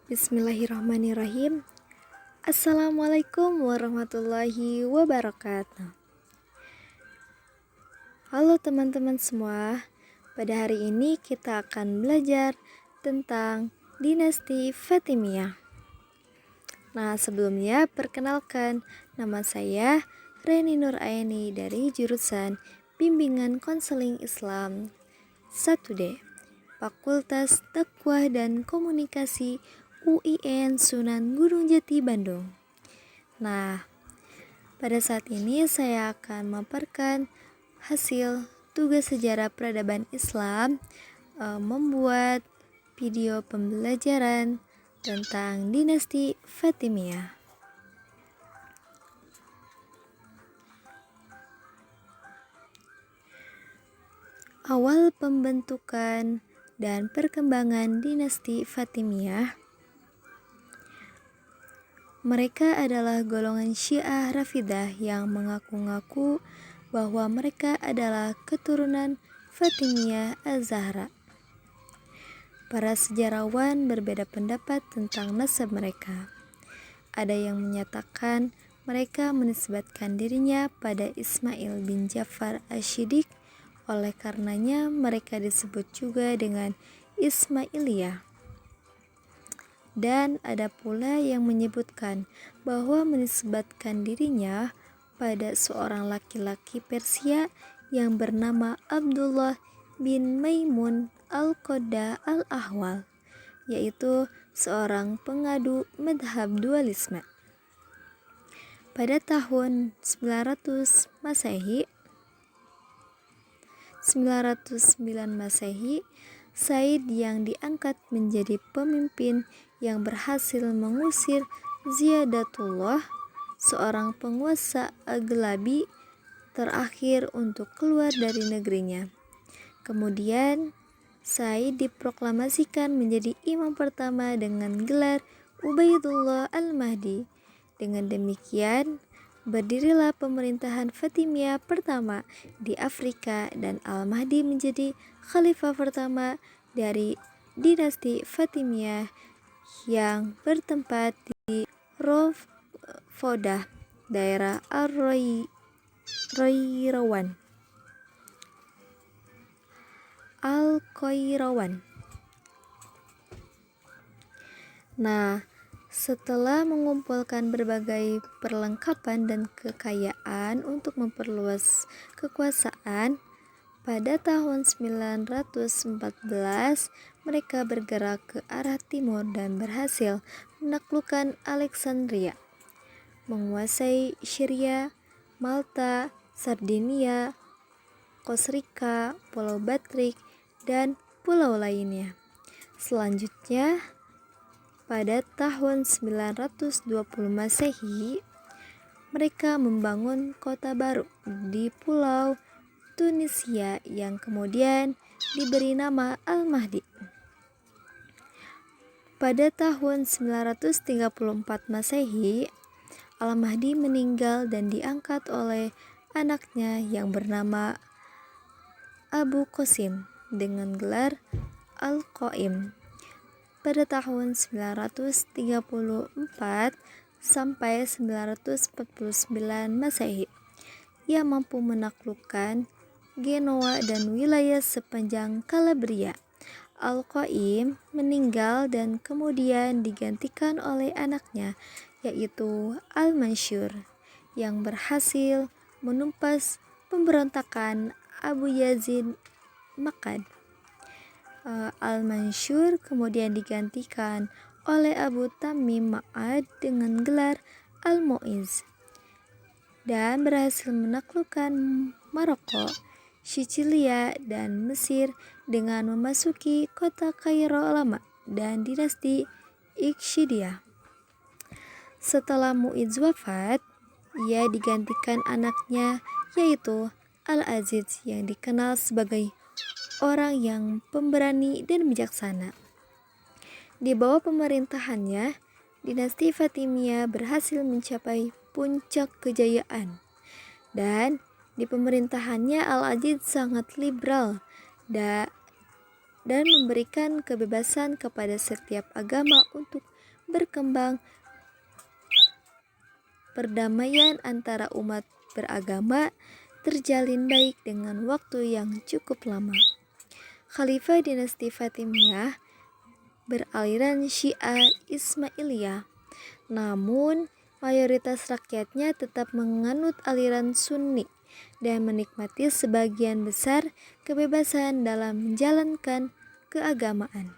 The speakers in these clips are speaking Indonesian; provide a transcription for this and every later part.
Bismillahirrahmanirrahim. Assalamualaikum warahmatullahi wabarakatuh. Halo teman-teman semua. Pada hari ini kita akan belajar tentang dinasti Fatimiyah. Nah, sebelumnya perkenalkan, nama saya Reni Nur Ayani dari jurusan Bimbingan Konseling Islam 1D, Fakultas Dakwah dan Komunikasi UIN Sunan Gunung Jati, Bandung. Nah, pada saat ini saya akan memaparkan hasil tugas sejarah peradaban Islam, membuat video pembelajaran tentang dinasti Fatimiyah. Awal pembentukan dan perkembangan dinasti Fatimiyah. Mereka adalah golongan Syiah Rafidah yang mengaku-ngaku bahwa mereka adalah keturunan Fatimiyah Az-Zahra. Para sejarawan berbeda pendapat tentang nasab mereka. Ada yang menyatakan mereka menisbatkan dirinya pada Ismail bin Ja'far Asy-Syidiq, oleh karenanya mereka disebut juga dengan Ismailiyah. Dan ada pula yang menyebutkan bahwa menisbatkan dirinya pada seorang laki-laki Persia yang bernama Abdullah bin Maimun Al-Qadda Al-Ahwal, yaitu seorang pengadu madhab dualisme. Pada tahun 909 Masehi, Said yang diangkat menjadi pemimpin yang berhasil mengusir Ziyadatullah, seorang penguasa Aghlabi terakhir, untuk keluar dari negerinya. Kemudian Said diproklamasikan menjadi imam pertama dengan gelar Ubaidullah Al-Mahdi. Dengan demikian, berdirilah pemerintahan Fatimiyah pertama di Afrika dan Al-Mahdi menjadi khalifah pertama dari dinasti Fatimiyah yang bertempat di Rofodah, daerah Al-Qairawan. Nah, setelah mengumpulkan berbagai perlengkapan dan kekayaan untuk memperluas kekuasaan, pada tahun 914 mereka bergerak ke arah timur dan berhasil menaklukkan Alexandria, menguasai Syria, Malta, Sardinia, Kosrika, Pulau Batrik, dan pulau lainnya. Selanjutnya, pada tahun 920 Masehi, mereka membangun kota baru di Pulau Tunisia yang kemudian diberi nama Al-Mahdi. Pada tahun 934 Masehi, Al-Mahdi meninggal dan diangkat oleh anaknya yang bernama Abu Qasim dengan gelar Al-Qaim. Pada tahun 934 sampai 949 Masehi, ia mampu menaklukkan Genoa dan wilayah sepanjang Calabria. Al-Qaim meninggal dan kemudian digantikan oleh anaknya, yaitu Al-Mansur, yang berhasil menumpas pemberontakan Abu Yazid Maqad. Al-Mansur kemudian digantikan oleh Abu Tamim Ma'ad dengan gelar Al-Mu'izz dan berhasil menaklukkan Maroko, Sicilia, dan Mesir dengan memasuki kota Kairo lama dan dinasti Ikhshidiyah. Setelah Mu'izz wafat, ia digantikan anaknya, yaitu Al-Aziz, yang dikenal sebagai orang yang pemberani dan bijaksana. Di bawah pemerintahannya, dinasti Fatimiyah berhasil mencapai puncak kejayaan. Dan di pemerintahannya Al-Aziz sangat liberal dan memberikan kebebasan kepada setiap agama untuk berkembang, perdamaian antara umat beragama terjalin baik dengan waktu yang cukup lama. Khalifah dinasti Fatimiyah beraliran Syiah Ismailiyah, namun mayoritas rakyatnya tetap menganut aliran Sunni dan menikmati sebagian besar kebebasan dalam menjalankan keagamaan.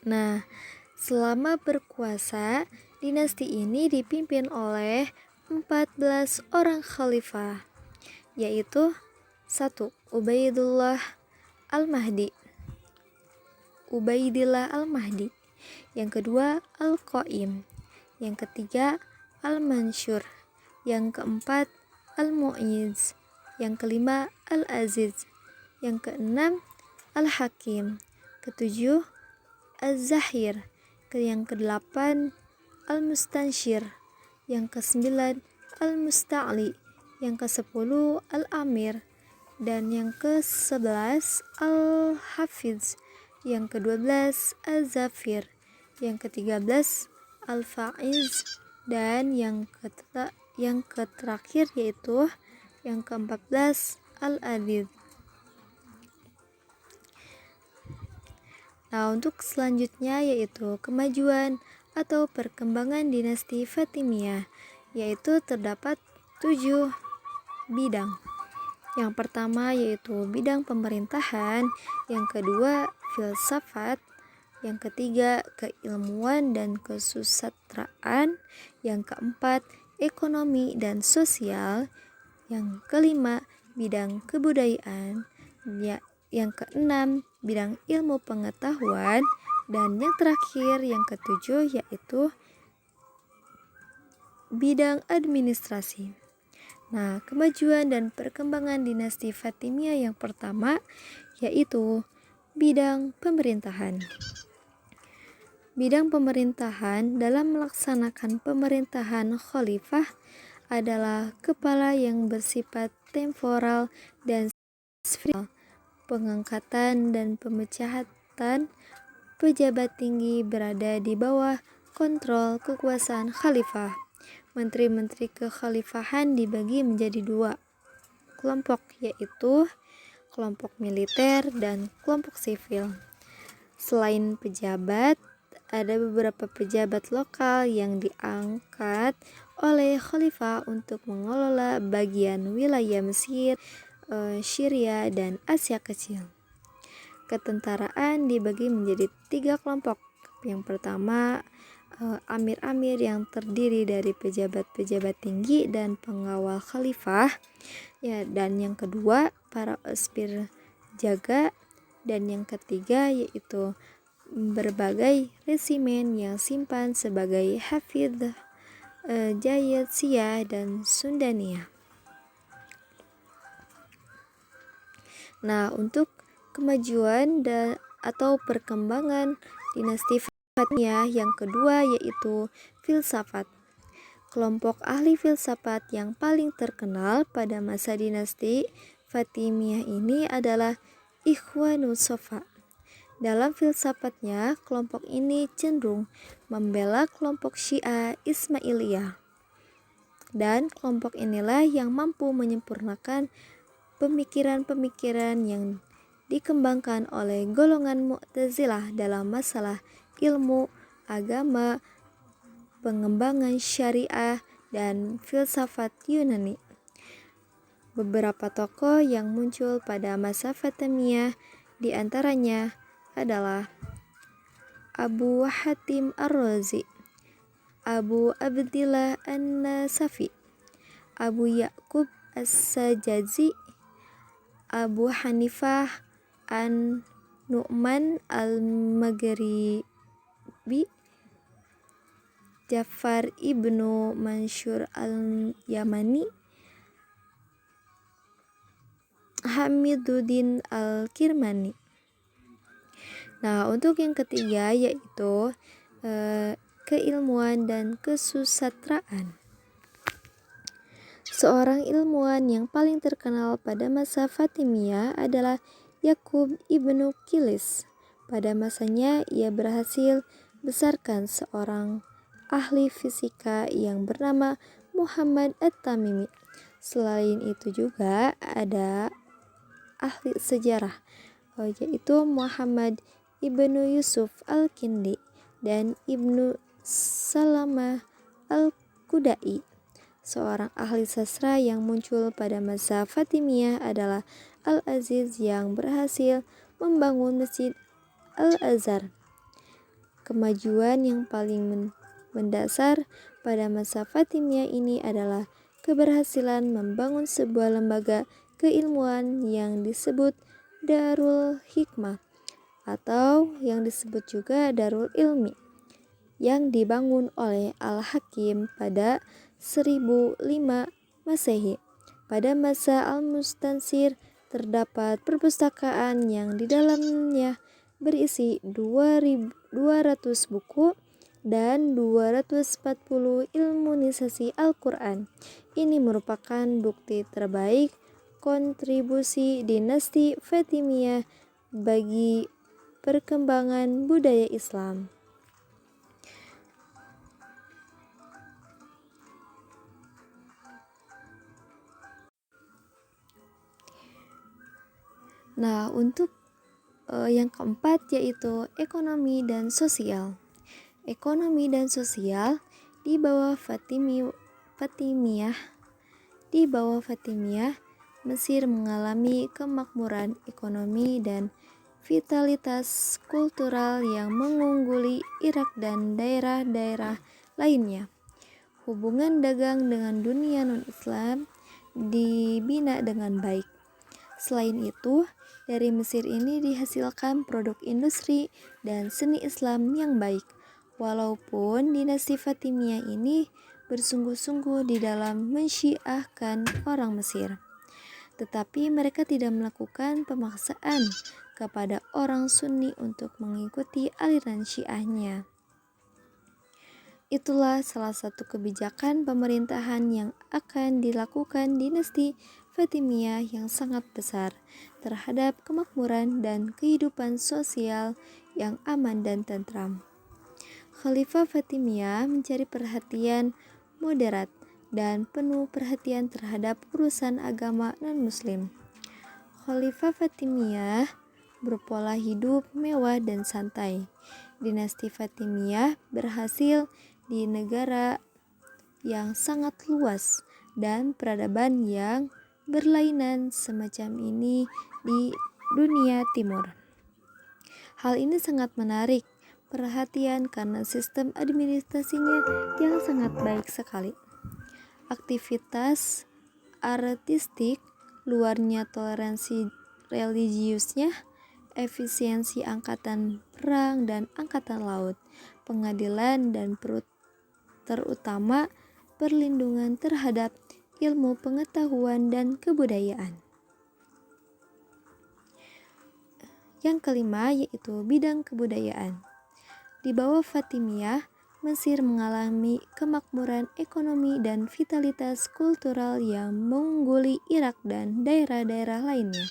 Nah, selama berkuasa, dinasti ini dipimpin oleh 14 orang khalifah, yaitu 1. Ubaidillah Al-Mahdi. Yang kedua, Al-Qaim. Yang ketiga, Al-Mansur. Yang keempat, Al-Mu'izz. Yang kelima, Al-Aziz. Yang keenam, Al-Hakim. Ketujuh, Al-Zahir. Yang kedelapan, Al-Mustanshir. Yang kesembilan, Al-Musta'li. Yang kesepuluh, Al-Amir. Dan yang ke-11 Al-Hafiz, yang ke-12 Al-Zafir, yang ke-13 Al-Faiz, dan yang terakhir yaitu yang ke-14 Al-Adid. Nah, untuk selanjutnya yaitu kemajuan atau perkembangan dinasti Fatimiyah, yaitu terdapat 7 bidang. Yang pertama yaitu bidang pemerintahan, yang kedua filsafat, yang ketiga keilmuan dan kesusastraan, yang keempat ekonomi dan sosial, yang kelima bidang kebudayaan, yang keenam bidang ilmu pengetahuan, dan yang terakhir yang ketujuh yaitu bidang administrasi. Nah, kemajuan dan perkembangan dinasti Fatimiyah yang pertama yaitu bidang pemerintahan. Bidang pemerintahan dalam melaksanakan pemerintahan khalifah adalah kepala yang bersifat temporal dan spiritual. Pengangkatan dan pemecahatan pejabat tinggi berada di bawah kontrol kekuasaan khalifah. Menteri-menteri kekhalifahan dibagi menjadi 2 kelompok, yaitu kelompok militer dan kelompok sipil. Selain pejabat, ada beberapa pejabat lokal yang diangkat oleh khalifah untuk mengelola bagian wilayah Mesir, Syria, dan Asia Kecil. Ketentaraan dibagi menjadi 3 kelompok. Yang pertama, amir-amir yang terdiri dari pejabat-pejabat tinggi dan pengawal khalifah, ya, dan yang kedua para ospir jaga, dan yang ketiga yaitu berbagai resimen yang simpan sebagai hafidh, Jayat Siyah dan Sundania. Nah, untuk kemajuan atau perkembangan dinasti Fatimiyah yang kedua yaitu filsafat. Kelompok ahli filsafat yang paling terkenal pada masa dinasti Fatimiyah ini adalah Ikhwanus Safa. Dalam filsafatnya, kelompok ini cenderung membela kelompok Syiah Ismailiyah. Dan kelompok inilah yang mampu menyempurnakan pemikiran-pemikiran yang dikembangkan oleh golongan Mu'tazilah dalam masalah ilmu, agama, pengembangan syariah, dan filsafat Yunani. Beberapa tokoh yang muncul pada masa Fatimiyah di antaranya adalah Abu Hatim Ar-Razi, Abu Abdillah An-Nasafi, Abu Ya'qub As-Sajazi, Abu Hanifah An-Nu'man Al-Maghribi, Ja'far ibnu Mansur Al-Yamani, Hamiduddin Al-Kirmani. Nah, untuk yang ketiga yaitu keilmuan dan kesusastraan. Seorang ilmuwan yang paling terkenal pada masa Fatimiyah adalah Yaqub ibnu Kilis. Pada masanya ia berhasil besarkan seorang ahli fisika yang bernama Muhammad At-Tamimi. Selain itu juga ada ahli sejarah, yaitu Muhammad Ibnu Yusuf Al-Kindi dan Ibnu Salamah Al-Qudai. Seorang ahli sastra yang muncul pada masa Fatimiyah adalah Al-Aziz yang berhasil membangun Masjid Al-Azhar. Kemajuan yang paling mendasar pada masa Fatimiyah ini adalah keberhasilan membangun sebuah lembaga keilmuan yang disebut Darul Hikmah atau yang disebut juga Darul Ilmi, yang dibangun oleh Al-Hakim pada 1005 Masehi. Pada masa Al-Mustansir terdapat perpustakaan yang di dalamnya berisi 200 buku dan 240 ilmunisasi Al-Quran. Ini merupakan bukti terbaik kontribusi dinasti Fatimiyah bagi perkembangan budaya Islam. Nah, untuk yang keempat yaitu ekonomi dan sosial. Ekonomi dan sosial di bawah Fatimiyah, Mesir mengalami kemakmuran ekonomi dan vitalitas kultural yang mengungguli Irak dan daerah-daerah lainnya. Hubungan dagang dengan dunia non-Islam dibina dengan baik. Selain itu, dari Mesir ini dihasilkan produk industri dan seni Islam yang baik. Walaupun dinasti Fatimiyah ini bersungguh-sungguh di dalam mensyiahkan orang Mesir, tetapi mereka tidak melakukan pemaksaan kepada orang Sunni untuk mengikuti aliran Syiahnya. Itulah salah satu kebijakan pemerintahan yang akan dilakukan dinasti Fatimiyah yang sangat besar terhadap kemakmuran dan kehidupan sosial yang aman dan tentram. Khalifah Fatimiyah mencari perhatian moderat dan penuh perhatian terhadap urusan agama non-muslim. Khalifah Fatimiyah berpola hidup mewah dan santai. Dinasti Fatimiyah berhasil di negara yang sangat luas dan peradaban yang berlainan semacam ini di dunia timur. Hal ini sangat menarik perhatian karena sistem administrasinya yang sangat baik sekali. Aktivitas artistik, luarnya toleransi religiusnya, efisiensi angkatan perang dan angkatan laut, pengadilan dan terutama perlindungan terhadap ilmu pengetahuan dan kebudayaan. Yang kelima yaitu bidang kebudayaan. Di bawah Fatimiyah, Mesir mengalami kemakmuran ekonomi dan vitalitas kultural yang mengungguli Irak dan daerah-daerah lainnya.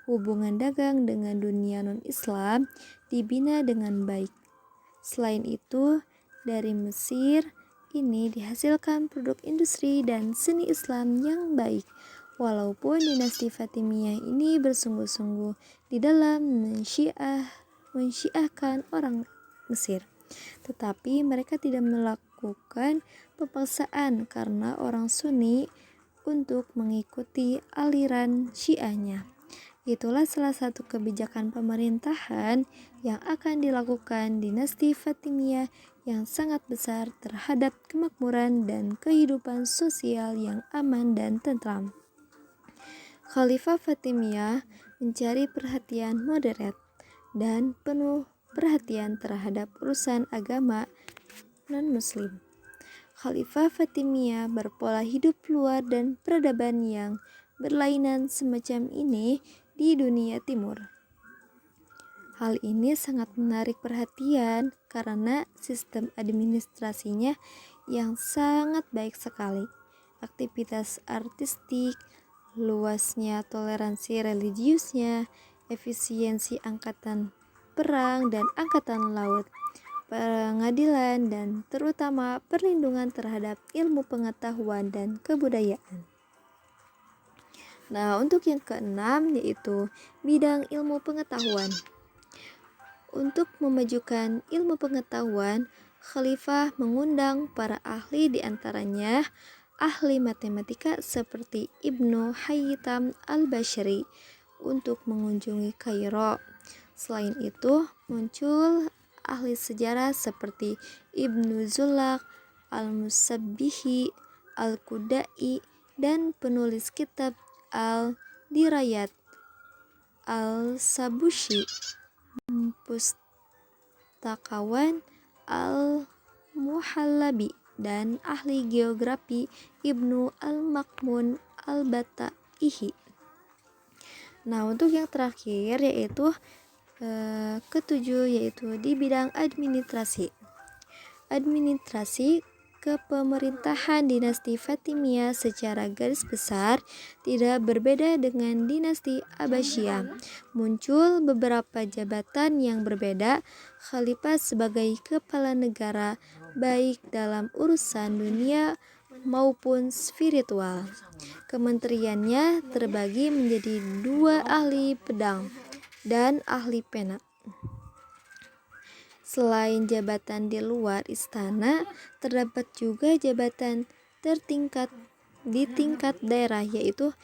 Hubungan dagang dengan dunia non-Islam dibina dengan baik. Selain itu, dari Mesir ini dihasilkan produk industri dan seni Islam yang baik. Walaupun dinasti Fatimiyah ini bersungguh-sungguh di dalam mensyiahkan orang Mesir, tetapi mereka tidak melakukan pemaksaan karena orang Sunni untuk mengikuti aliran Syiahnya. Itulah salah satu kebijakan pemerintahan yang akan dilakukan dinasti Fatimiyah yang sangat besar terhadap kemakmuran dan kehidupan sosial yang aman dan tentram. Khalifah Fatimiyah mencari perhatian moderat dan penuh perhatian terhadap urusan agama non-muslim. Khalifah Fatimiyah berpola hidup luar dan peradaban yang berlainan semacam ini di dunia timur. Hal ini sangat menarik perhatian karena sistem administrasinya yang sangat baik sekali. Aktivitas artistik, luasnya toleransi religiusnya, efisiensi angkatan perang dan angkatan laut, pengadilan, dan terutama perlindungan terhadap ilmu pengetahuan dan kebudayaan. Nah, untuk yang keenam yaitu bidang ilmu pengetahuan. Untuk memajukan ilmu pengetahuan, Khalifah mengundang para ahli, diantaranya ahli matematika seperti Ibnu Haytham al-Bashri untuk mengunjungi Kairo. Selain itu, muncul ahli sejarah seperti Ibnu Zulak, al-Musabbihi, al-Kudai, dan penulis kitab al-Dirayat, al-Sabushi, pustakawan al-Muhallabi, dan ahli geografi Ibnu al-Makmun al-Bataihi. Nah, untuk yang terakhir yaitu ketujuh yaitu di bidang administrasi. Administrasi kepemerintahan dinasti Fatimiyah secara garis besar tidak berbeda dengan dinasti Abbasiyah. Muncul beberapa jabatan yang berbeda. Khalifah sebagai kepala negara baik dalam urusan dunia maupun spiritual. Kementeriannya terbagi menjadi 2 ahli pedang dan ahli pena. Selain jabatan di luar istana, terdapat juga jabatan di tingkat daerah yaitu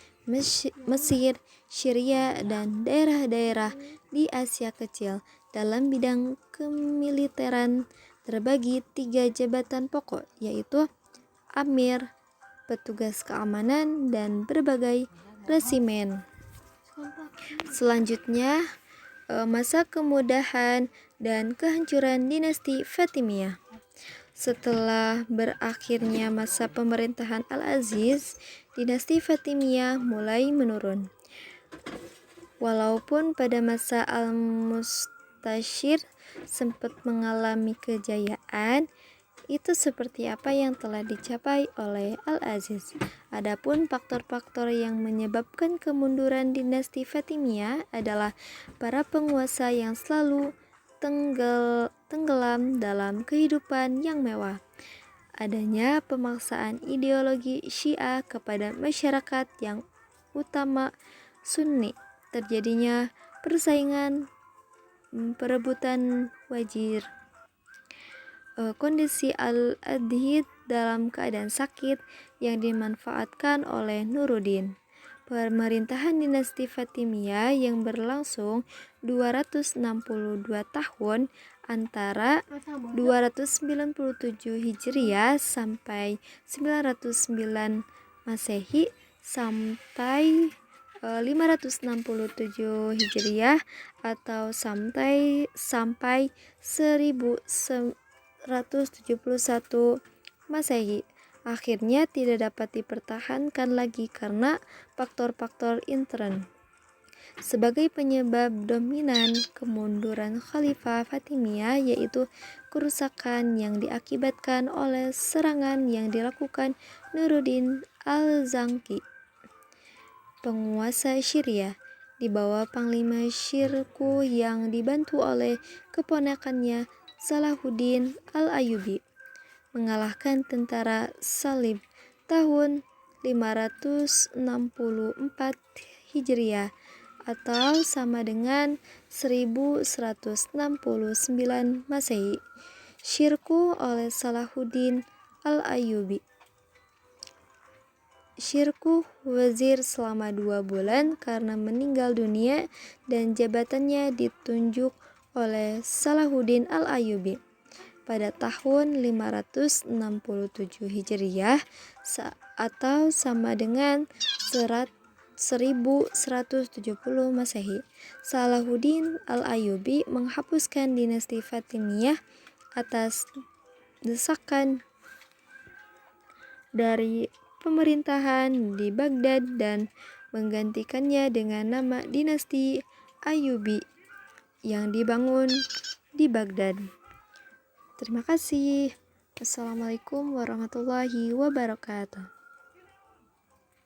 Mesir, Syria, dan daerah-daerah di Asia Kecil. Dalam bidang kemiliteran terbagi 3 jabatan pokok yaitu Amir, petugas keamanan, dan berbagai resimen. Selanjutnya, masa kemudahan dan kehancuran dinasti Fatimiyah. Setelah berakhirnya masa pemerintahan Al-Aziz, dinasti Fatimiyah mulai menurun. Walaupun pada masa Al-Mustashir sempat mengalami kejayaan, itu seperti apa yang telah dicapai oleh Al-Aziz. Adapun faktor-faktor yang menyebabkan kemunduran dinasti Fatimiyah adalah para penguasa yang selalu tenggelam dalam kehidupan yang mewah, adanya pemaksaan ideologi Syiah kepada masyarakat yang utama Sunni, terjadinya persaingan perebutan wazir, kondisi Al-Adhid dalam keadaan sakit yang dimanfaatkan oleh Nuruddin. Pemerintahan dinasti Fatimiyah yang berlangsung 262 tahun antara 297 Hijriah sampai 909 Masehi sampai 567 Hijriah atau sampai 1171 Masehi akhirnya tidak dapat dipertahankan lagi karena faktor-faktor intern. Sebagai penyebab dominan kemunduran Khalifah Fatimiyah yaitu kerusakan yang diakibatkan oleh serangan yang dilakukan Nuruddin al-Zanki, penguasa Syria, di bawah Panglima Syirkuh yang dibantu oleh keponakannya Salahuddin al-Ayyubi, mengalahkan tentara Salib tahun 564 Hijriah atau sama dengan 1169 Masehi. Syirkuh oleh Salahuddin al-Ayyubi. Syirkuh wazir selama 2 bulan karena meninggal dunia dan jabatannya ditunjuk oleh Salahuddin al-Ayyubi pada tahun 567 Hijriah atau sama dengan 1170 Masehi. Salahuddin al-Ayyubi menghapuskan dinasti Fatimiyah atas desakan dari pemerintahan di Baghdad dan menggantikannya dengan nama dinasti Ayyubi yang dibangun di Baghdad. Terima kasih. Wassalamualaikum warahmatullahi wabarakatuh.